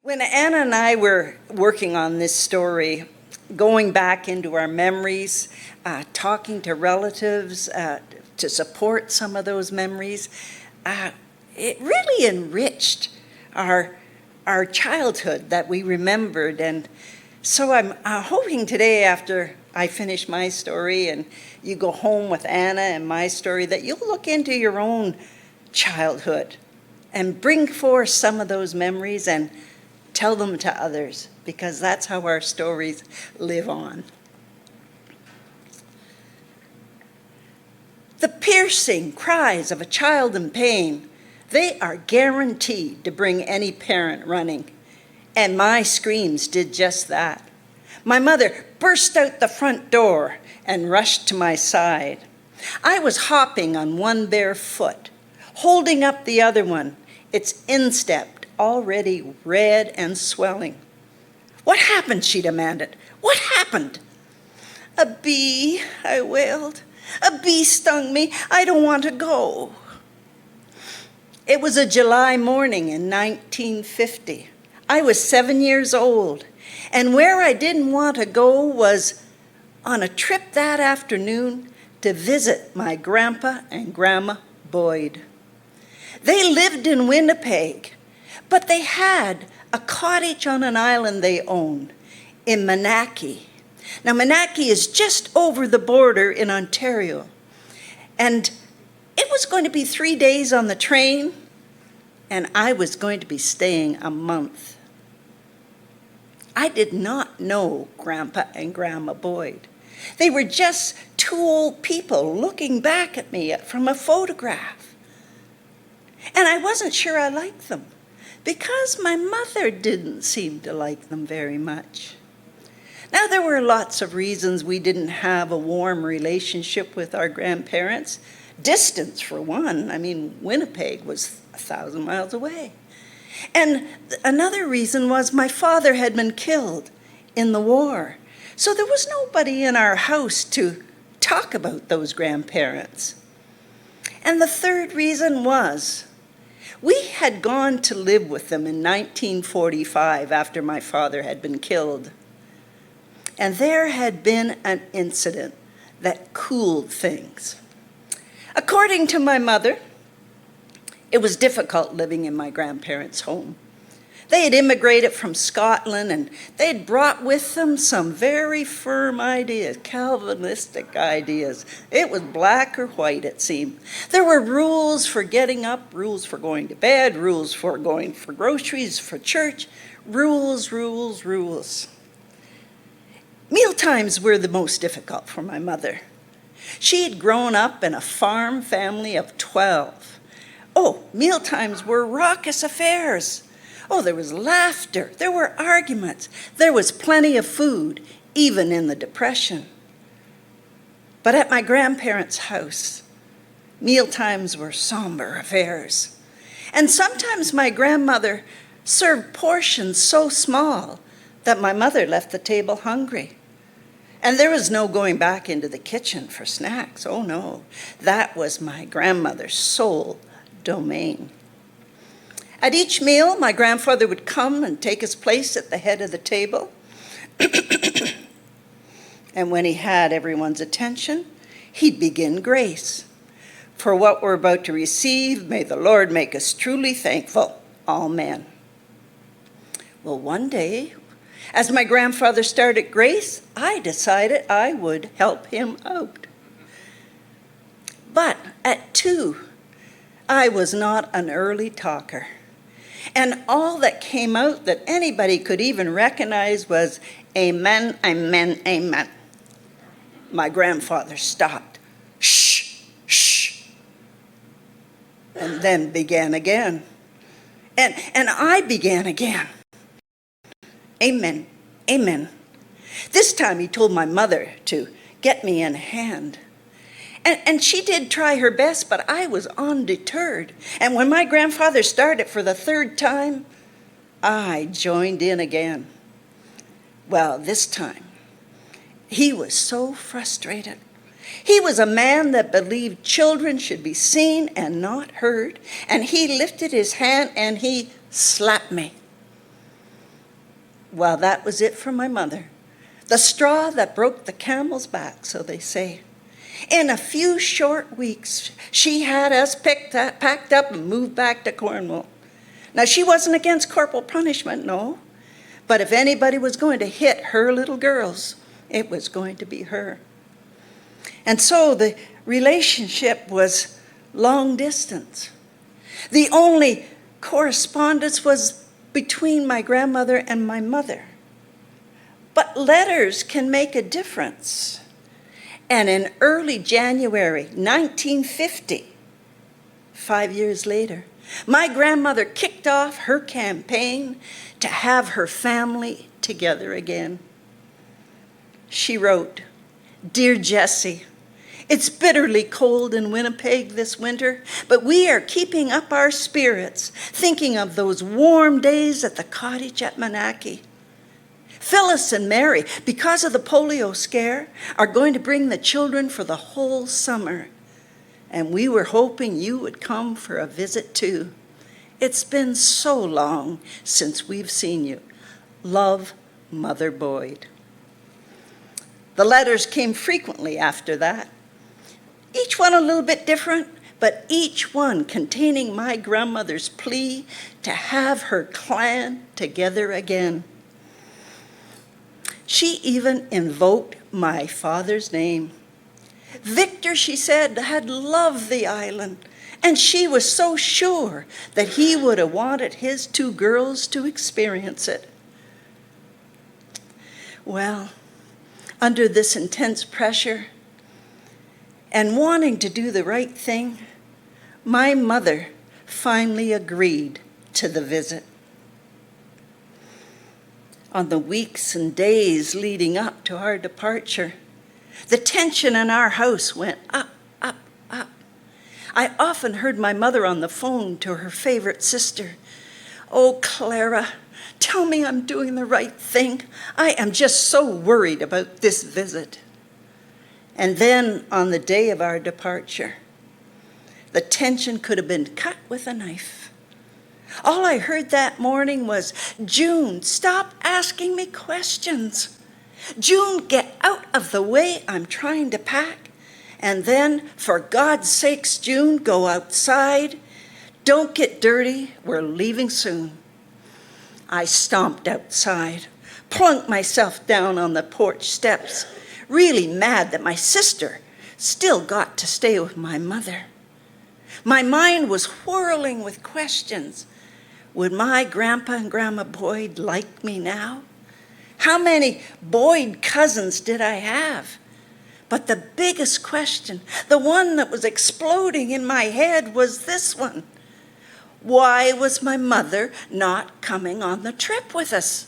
When Anna and I were working on this story, going back into our memories, talking to relatives to support some of those memories, it really enriched our childhood that we remembered. And so I'm hoping today, after I finish my story and you go home with Anna and my story, that you'll look into your own childhood and bring forth some of those memories and tell them to others, because that's how our stories live on. The piercing cries of a child in pain, they are guaranteed to bring any parent running. And my screams did just that. My mother burst out the front door and rushed to my side. I was hopping on one bare foot, holding up the other one, its instep already red and swelling. "What happened?" she demanded. "What happened?" "A bee," I wailed. "A bee stung me. I don't want to go." It was a July morning in 1950. I was 7 years old, and where I didn't want to go was on a trip that afternoon to visit my grandpa and grandma Boyd. They lived in Winnipeg, but they had a cottage on an island they owned in Manaki. Now, Manaki is just over the border in Ontario. And it was going to be 3 days on the train, and I was going to be staying a month. I did not know Grandpa and Grandma Boyd. They were just two old people looking back at me from a photograph. And I wasn't sure I liked them, because my mother didn't seem to like them very much. Now, there were lots of reasons we didn't have a warm relationship with our grandparents. Distance, for one. I mean, Winnipeg was 1,000 miles away. And another reason was my father had been killed in the war. So there was nobody in our house to talk about those grandparents. And the third reason was we had gone to live with them in 1945 after my father had been killed. And there had been an incident that cooled things. According to my mother, it was difficult living in my grandparents' home. They had immigrated from Scotland, and they had brought with them some very firm ideas, Calvinistic ideas. It was black or white, it seemed. There were rules for getting up, rules for going to bed, rules for going for groceries, for church. Rules, rules, rules. Mealtimes were the most difficult for my mother. She had grown up in a farm family of 12. Oh, mealtimes were raucous affairs. Oh, there was laughter, there were arguments, there was plenty of food, even in the Depression. But at my grandparents' house, mealtimes were somber affairs. And sometimes my grandmother served portions so small that my mother left the table hungry. And there was no going back into the kitchen for snacks. Oh no, that was my grandmother's sole domain. At each meal, my grandfather would come and take his place at the head of the table. And when he had everyone's attention, he'd begin grace. "For what we're about to receive, may the Lord make us truly thankful. Amen." Well, one day, as my grandfather started grace, I decided I would help him out. But at 2, I was not an early talker. And all that came out that anybody could even recognize was amen, amen, amen. My grandfather stopped. Shh, shh. And then began again. And I began again. Amen, amen. This time he told my mother to get me in hand. And she did try her best, but I was undeterred. And when my grandfather started for the 3rd time, I joined in again. Well, this time, he was so frustrated. He was a man that believed children should be seen and not heard, and he lifted his hand and he slapped me. Well, that was it for my mother. The straw that broke the camel's back, so they say. In a few short weeks, she had us packed up and moved back to Cornwall. Now, she wasn't against corporal punishment, no. But if anybody was going to hit her little girls, it was going to be her. And so the relationship was long distance. The only correspondence was between my grandmother and my mother. But letters can make a difference. And in early January 1950, 5 years later, my grandmother kicked off her campaign to have her family together again. She wrote, "Dear Jessie, it's bitterly cold in Winnipeg this winter, but we are keeping up our spirits, thinking of those warm days at the cottage at Manaki. Phyllis and Mary, because of the polio scare, are going to bring the children for the whole summer. And we were hoping you would come for a visit too. It's been so long since we've seen you. Love, Mother Boyd." The letters came frequently after that. Each one a little bit different, but each one containing my grandmother's plea to have her clan together again. She even invoked my father's name. Victor, she said, had loved the island, and she was so sure that he would have wanted his two girls to experience it. Well, under this intense pressure and wanting to do the right thing, my mother finally agreed to the visit. On the weeks and days leading up to our departure, the tension in our house went up, up, up. I often heard my mother on the phone to her favorite sister. "Oh, Clara, tell me I'm doing the right thing. I am just so worried about this visit." And then on the day of our departure, the tension could have been cut with a knife. All I heard that morning was, "June, stop asking me questions. June, get out of the way, I'm trying to pack. And then, for God's sakes, June, go outside. Don't get dirty, we're leaving soon." I stomped outside, plunked myself down on the porch steps, really mad that my sister still got to stay with my mother. My mind was whirling with questions. Would my grandpa and grandma Boyd like me now? How many Boyd cousins did I have? But the biggest question, the one that was exploding in my head, was this one. Why was my mother not coming on the trip with us?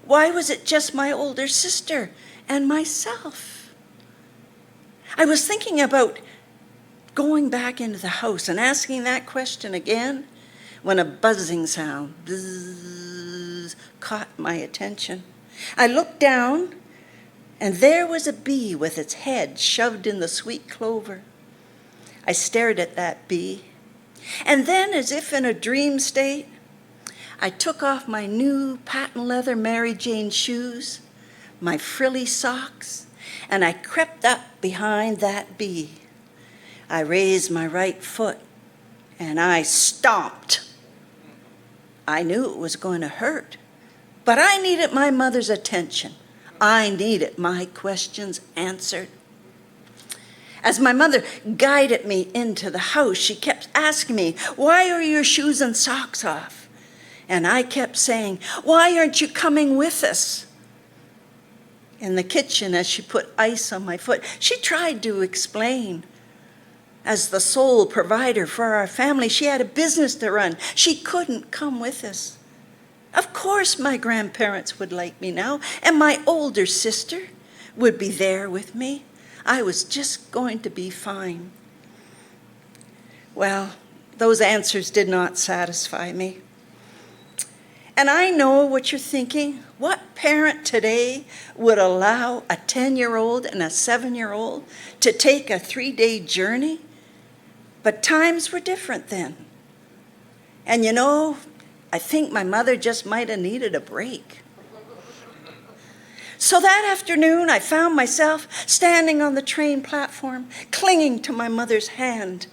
Why was it just my older sister and myself? I was thinking about going back into the house and asking that question again when a buzzing sound, bzzz, caught my attention. I looked down, and there was a bee with its head shoved in the sweet clover. I stared at that bee, and then, as if in a dream state, I took off my new patent leather Mary Jane shoes, my frilly socks, and I crept up behind that bee. I raised my right foot, and I stomped. I knew it was going to hurt, but I needed my mother's attention. I needed my questions answered. As my mother guided me into the house, she kept asking me, "Why are your shoes and socks off?" And I kept saying, "Why aren't you coming with us?" In the kitchen, as she put ice on my foot, she tried to explain. As the sole provider for our family, she had a business to run. She couldn't come with us. Of course my grandparents would like me now, and my older sister would be there with me. I was just going to be fine. Well, those answers did not satisfy me. And I know what you're thinking. What parent today would allow a 10-year-old and a 7-year-old to take a 3-day journey? But times were different then. And you know, I think my mother just might have needed a break. So that afternoon, I found myself standing on the train platform, clinging to my mother's hand.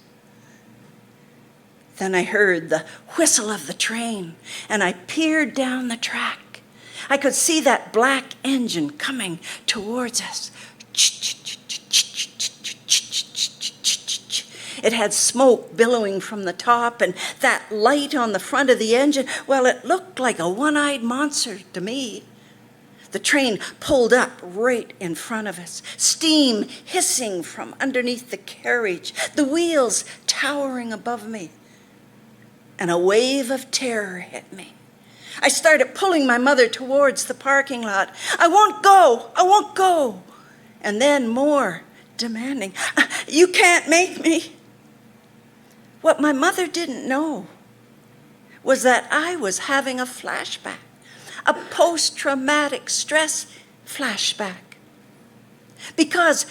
Then I heard the whistle of the train, and I peered down the track. I could see that black engine coming towards us. It had smoke billowing from the top, and that light on the front of the engine, well, it looked like a one-eyed monster to me. The train pulled up right in front of us, steam hissing from underneath the carriage, the wheels towering above me, and a wave of terror hit me. I started pulling my mother towards the parking lot. "I won't go, I won't go." And then more demanding, "You can't make me." What my mother didn't know was that I was having a flashback, a post-traumatic stress flashback. Because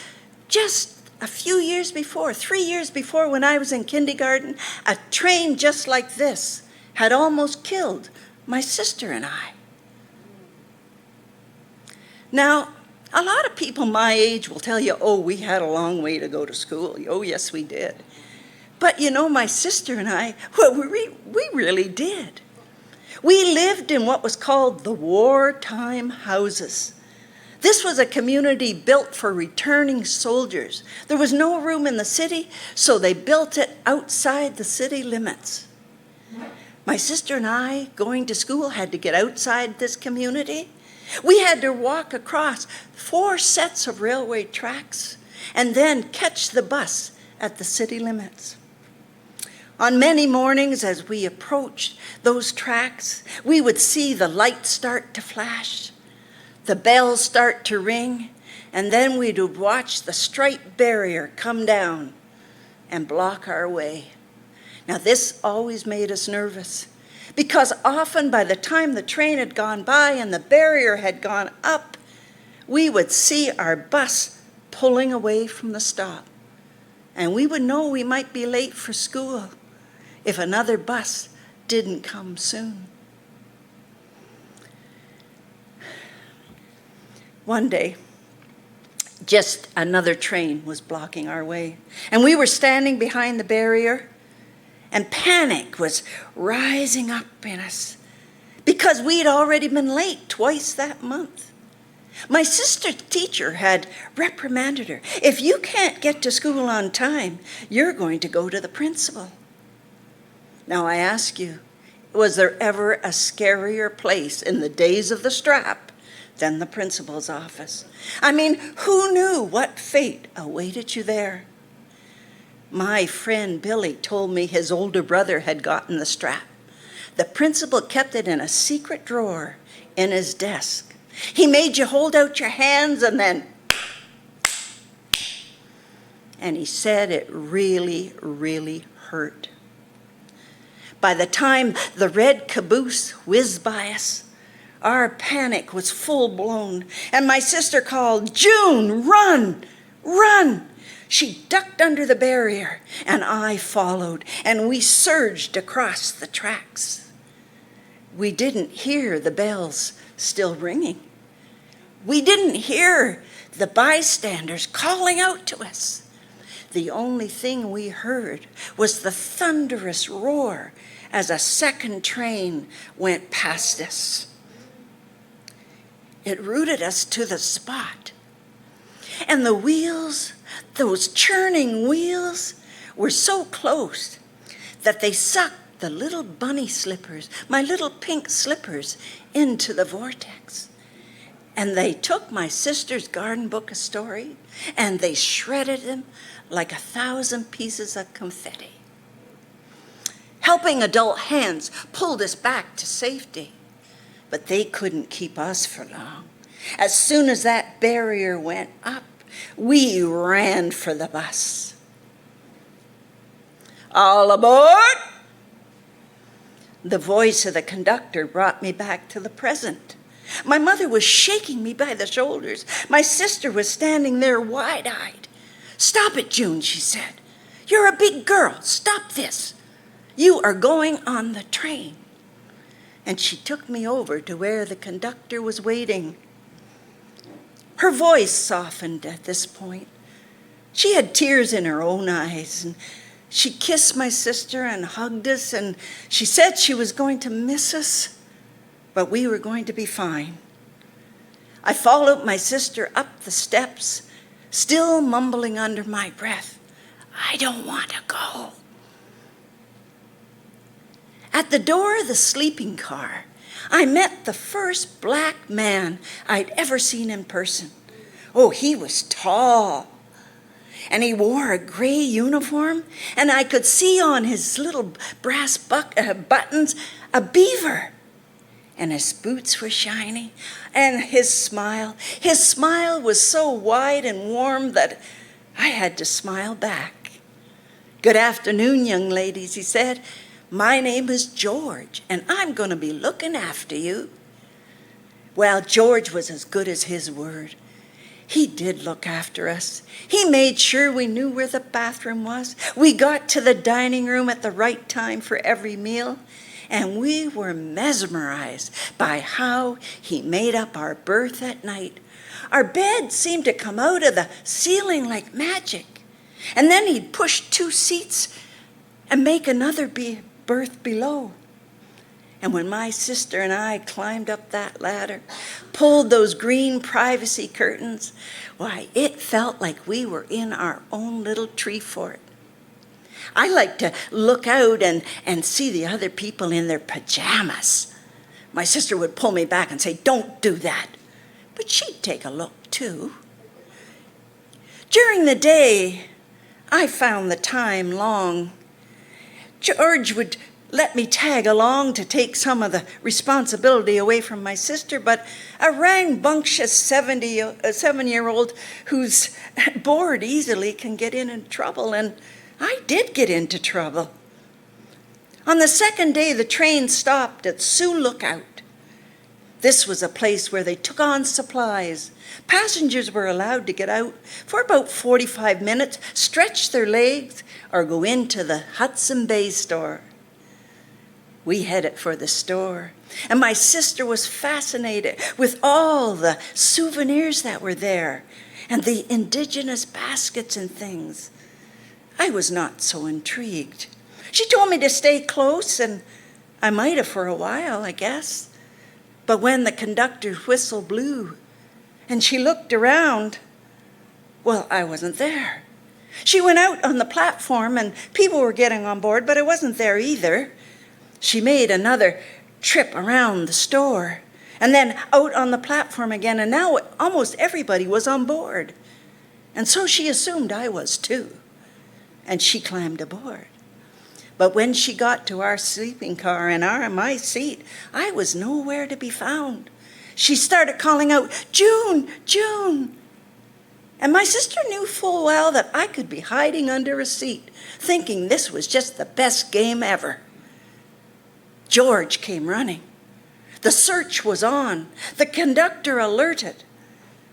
just a few years before, 3 years before, when I was in kindergarten, a train just like this had almost killed my sister and I. Now, a lot of people my age will tell you, "Oh, we had a long way to go to school." Oh, yes, we did. But you know, my sister and I, well, we really did. We lived in what was called the wartime houses. This was a community built for returning soldiers. There was no room in the city, so they built it outside the city limits. My sister and I, going to school, had to get outside this community. We had to walk across 4 sets of railway tracks and then catch the bus at the city limits. On many mornings as we approached those tracks, we would see the lights start to flash, the bells start to ring, and then we would watch the striped barrier come down and block our way. Now, this always made us nervous, because often by the time the train had gone by and the barrier had gone up, we would see our bus pulling away from the stop, and we would know we might be late for school if another bus didn't come soon. One day, just another train was blocking our way, and we were standing behind the barrier, and panic was rising up in us because we'd already been late twice that month. My sister's teacher had reprimanded her. "If you can't get to school on time, you're going to go to the principal." Now I ask you, was there ever a scarier place in the days of the strap than the principal's office? I mean, who knew what fate awaited you there? My friend Billy told me his older brother had gotten the strap. The principal kept it in a secret drawer in his desk. He made you hold out your hands and then, and he said it really, really hurt. By the time the red caboose whizzed by us, our panic was full blown, and my sister called, "June, run, run!" She ducked under the barrier, and I followed, and we surged across the tracks. We didn't hear the bells still ringing. We didn't hear the bystanders calling out to us. The only thing we heard was the thunderous roar as a second train went past us. It rooted us to the spot. And the wheels, those churning wheels, were so close that they sucked the little bunny slippers, my little pink slippers, into the vortex. And they took my sister's garden book of story and they shredded them like 1,000 pieces of confetti. Helping adult hands pulled us back to safety, but they couldn't keep us for long. As soon as that barrier went up, we ran for the bus. "All aboard!" The voice of the conductor brought me back to the present. My mother was shaking me by the shoulders. My sister was standing there wide-eyed. "Stop it, June," she said. "You're a big girl. Stop this. You are going on the train." And she took me over to where the conductor was waiting. Her voice softened at this point. She had tears in her own eyes, and she kissed my sister and hugged us, and she said she was going to miss us, but we were going to be fine. I followed my sister up the steps, still mumbling under my breath, "I don't want to go." At the door of the sleeping car, I met the first black man I'd ever seen in person. Oh, he was tall, and he wore a gray uniform, and I could see on his little brass buttons a beaver, and his boots were shiny, and his smile was so wide and warm that I had to smile back. "Good afternoon, young ladies," he said. "My name is George, and I'm going to be looking after you." Well, George was as good as his word. He did look after us. He made sure we knew where the bathroom was. We got to the dining room at the right time for every meal, and we were mesmerized by how he made up our berth at night. Our bed seemed to come out of the ceiling like magic, and then he'd push 2 seats and make another berth below. And when my sister and I climbed up that ladder, pulled those green privacy curtains, why, it felt like we were in our own little tree fort. I liked to look out and see the other people in their pajamas. My sister would pull me back and say, "Don't do that." But she'd take a look too. During the day, I found the time long. George would let me tag along to take some of the responsibility away from my sister, but a rambunctious 7-year-old who's bored easily can get in trouble, and I did get into trouble. On the second day, the train stopped at Sioux Lookout. This was a place where they took on supplies. Passengers were allowed to get out for about 45 minutes, stretch their legs, or go into the Hudson Bay store. We headed for the store, and my sister was fascinated with all the souvenirs that were there and the indigenous baskets and things. I was not so intrigued. She told me to stay close, and I might have for a while, I guess. But when the conductor's whistle blew and she looked around, well, I wasn't there. She went out on the platform and people were getting on board, but I wasn't there either. She made another trip around the store and then out on the platform again, and now almost everybody was on board. And so she assumed I was too, and she climbed aboard. But when she got to our sleeping car and my seat, I was nowhere to be found. She started calling out, "June, June." And my sister knew full well that I could be hiding under a seat, thinking this was just the best game ever. George came running. The search was on. The conductor alerted.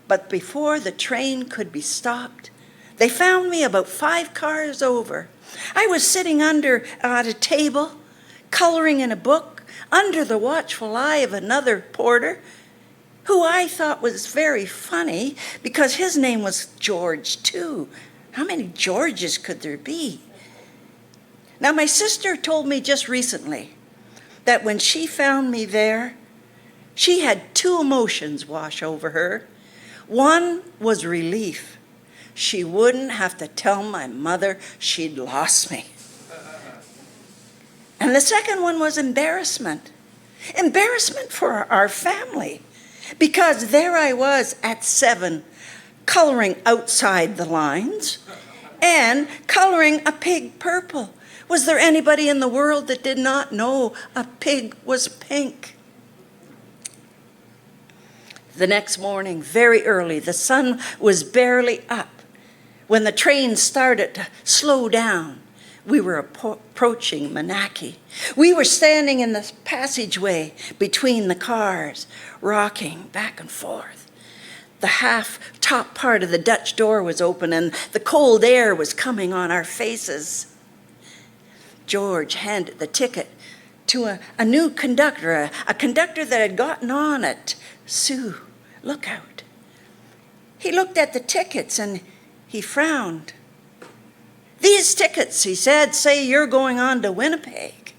But before the train could be stopped, they found me about 5 cars over. I was sitting under at a table, coloring in a book, under the watchful eye of another porter, who I thought was very funny because his name was George too. How many Georges could there be? Now, my sister told me just recently that when she found me there, she had 2 emotions wash over her. One was relief. She wouldn't have to tell my mother she'd lost me. And the second one was embarrassment. Embarrassment for our family. Because there I was at 7, coloring outside the lines and coloring a pig purple. Was there anybody in the world that did not know a pig was pink? The next morning, very early, the sun was barely up. When the train started to slow down, we were approaching Monaco. We were standing in the passageway between the cars, rocking back and forth. The half-top part of the Dutch door was open, and the cold air was coming on our faces. George handed the ticket to a new conductor, a conductor that had gotten on at Sioux Lookout. He looked at the tickets and he frowned. "These tickets," he said, "say you're going on to Winnipeg."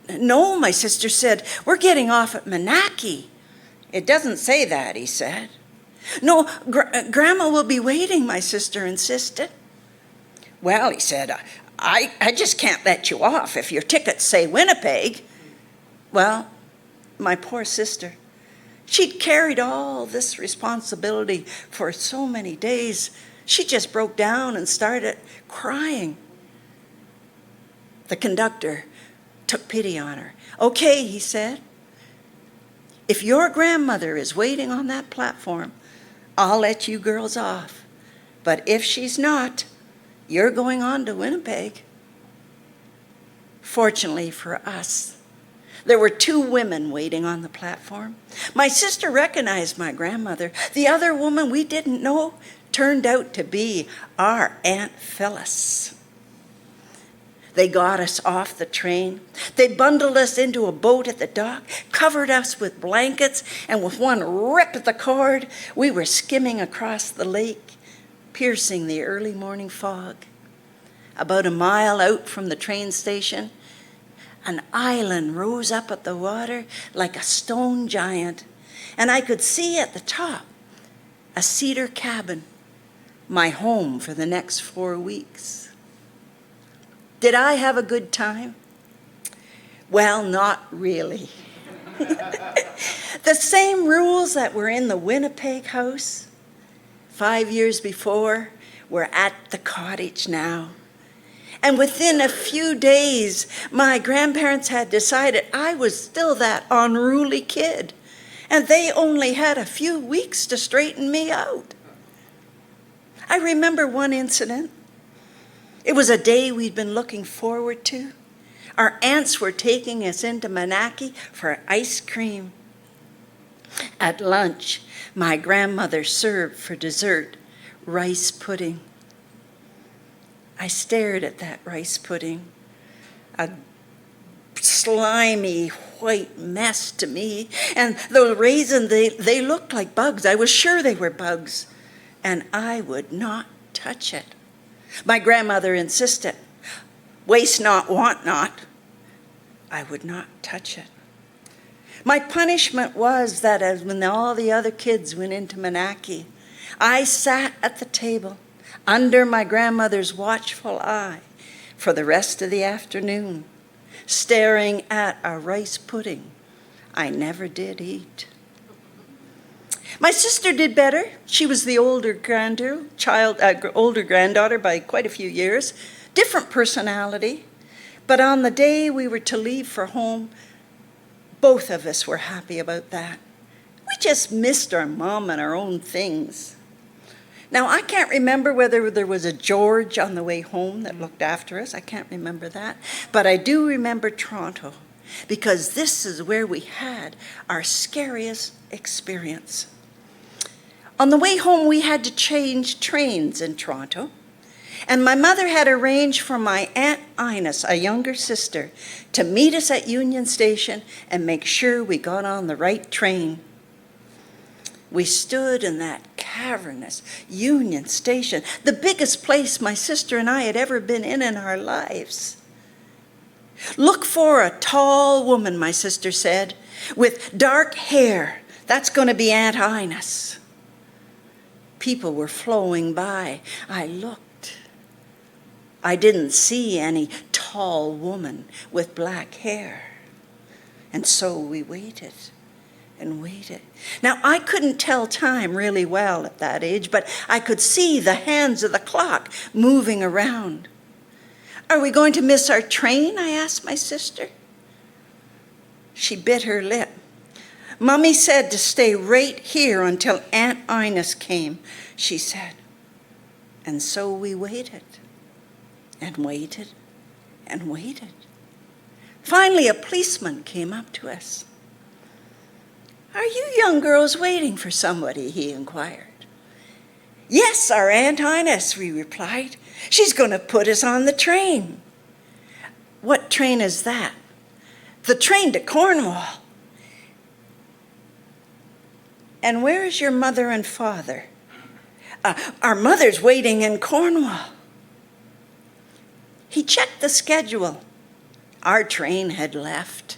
"No," my sister said, "we're getting off at Monaco." "It doesn't say that," he said. "No, Grandma will be waiting," my sister insisted. "Well," he said, I just can't let you off if your tickets say Winnipeg." Well, my poor sister, she'd carried all this responsibility for so many days. She just broke down and started crying. The conductor took pity on her. "Okay," he said, "if your grandmother is waiting on that platform, I'll let you girls off. But if she's not, you're going on to Winnipeg." Fortunately for us, there were 2 women waiting on the platform. My sister recognized my grandmother. The other woman we didn't know turned out to be our Aunt Phyllis. They got us off the train. They bundled us into a boat at the dock, covered us with blankets, and with one rip of the cord, we were skimming across the lake, piercing the early morning fog. About a mile out from the train station, an island rose up at the water like a stone giant, and I could see at the top a cedar cabin, my home for the next 4 weeks. Did I have a good time? Well, not really. The same rules that were in the Winnipeg house 5 years before were at the cottage now. And within a few days, my grandparents had decided I was still that unruly kid, and they only had a few weeks to straighten me out. I remember one incident. It was a day we'd been looking forward to. Our aunts were taking us into Monaco for ice cream. At lunch, my grandmother served for dessert rice pudding. I stared at that rice pudding, a slimy white mess to me, and the raisins, they looked like bugs. I was sure they were bugs, and I would not touch it. My grandmother insisted, "Waste not, want not." I would not touch it. My punishment was that as when all the other kids went into Monaco, I sat at the table under my grandmother's watchful eye for the rest of the afternoon, staring at a rice pudding I never did eat. My sister did better. She was the older granddaughter by quite a few years, different personality. But on the day we were to leave for home, both of us were happy about that. We just missed our mom and our own things. Now, I can't remember whether there was a George on the way home that looked after us. I can't remember that. But I do remember Toronto, because this is where we had our scariest experience. On the way home, we had to change trains in Toronto. And my mother had arranged for my Aunt Ines, a younger sister, to meet us at Union Station and make sure we got on the right train. We stood in that cavernous Union Station, the biggest place my sister and I had ever been in our lives. "Look for a tall woman," my sister said, "with dark hair. That's going to be Aunt Ines." People were flowing by. I looked. I didn't see any tall woman with black hair. And so we waited and waited. Now, I couldn't tell time really well at that age, but I could see the hands of the clock moving around. "Are we going to miss our train?" I asked my sister. She bit her lip. "Mummy said to stay right here until Aunt Ines came," she said. And so we waited and waited and waited. Finally, a policeman came up to us. "Are you young girls waiting for somebody?" he inquired. "Yes, our Aunt Ines," we replied. "She's going to put us on the train." "What train is that?" "The train to Cornwall." "And where is your mother and father?" Our mother's waiting in Cornwall." He checked the schedule. Our train had left.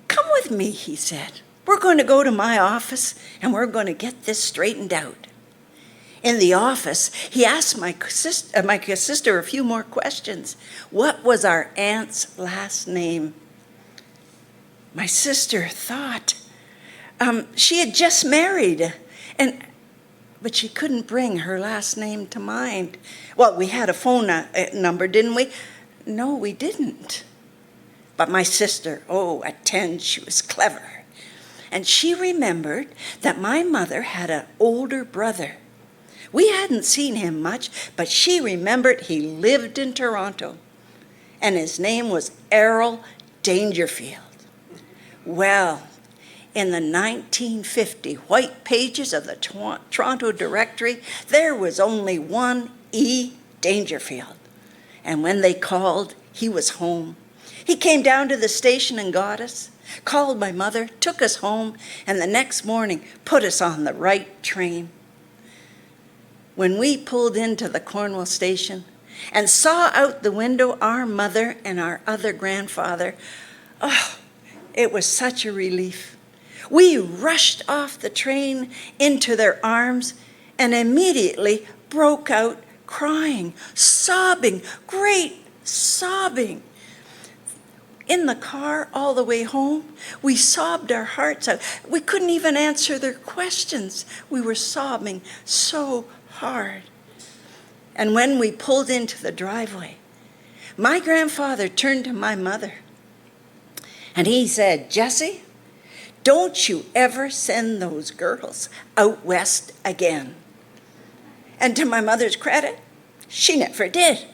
"Come with me," he said. "We're going to go to my office and we're going to get this straightened out." In the office, he asked my sister a few more questions. What was our aunt's last name? My sister thought. She had just married, but she couldn't bring her last name to mind. Well, we had a phone number, didn't we? No, we didn't. But my sister, at 10, she was clever. And she remembered that my mother had an older brother. We hadn't seen him much, but she remembered he lived in Toronto. And his name was Errol Dangerfield. Well, in the 1950 white pages of the Toronto Directory, there was only one E. Dangerfield. And when they called, he was home. He came down to the station and got us, called my mother, took us home, and the next morning put us on the right train. When we pulled into the Cornwall station and saw out the window our mother and our other grandfather, it was such a relief. We rushed off the train into their arms and immediately broke out crying, sobbing, great sobbing. In the car all the way home, we sobbed our hearts out. We couldn't even answer their questions. We were sobbing so hard. And when we pulled into the driveway, my grandfather turned to my mother and he said, "Jessie, don't you ever send those girls out west again." And to my mother's credit, she never did.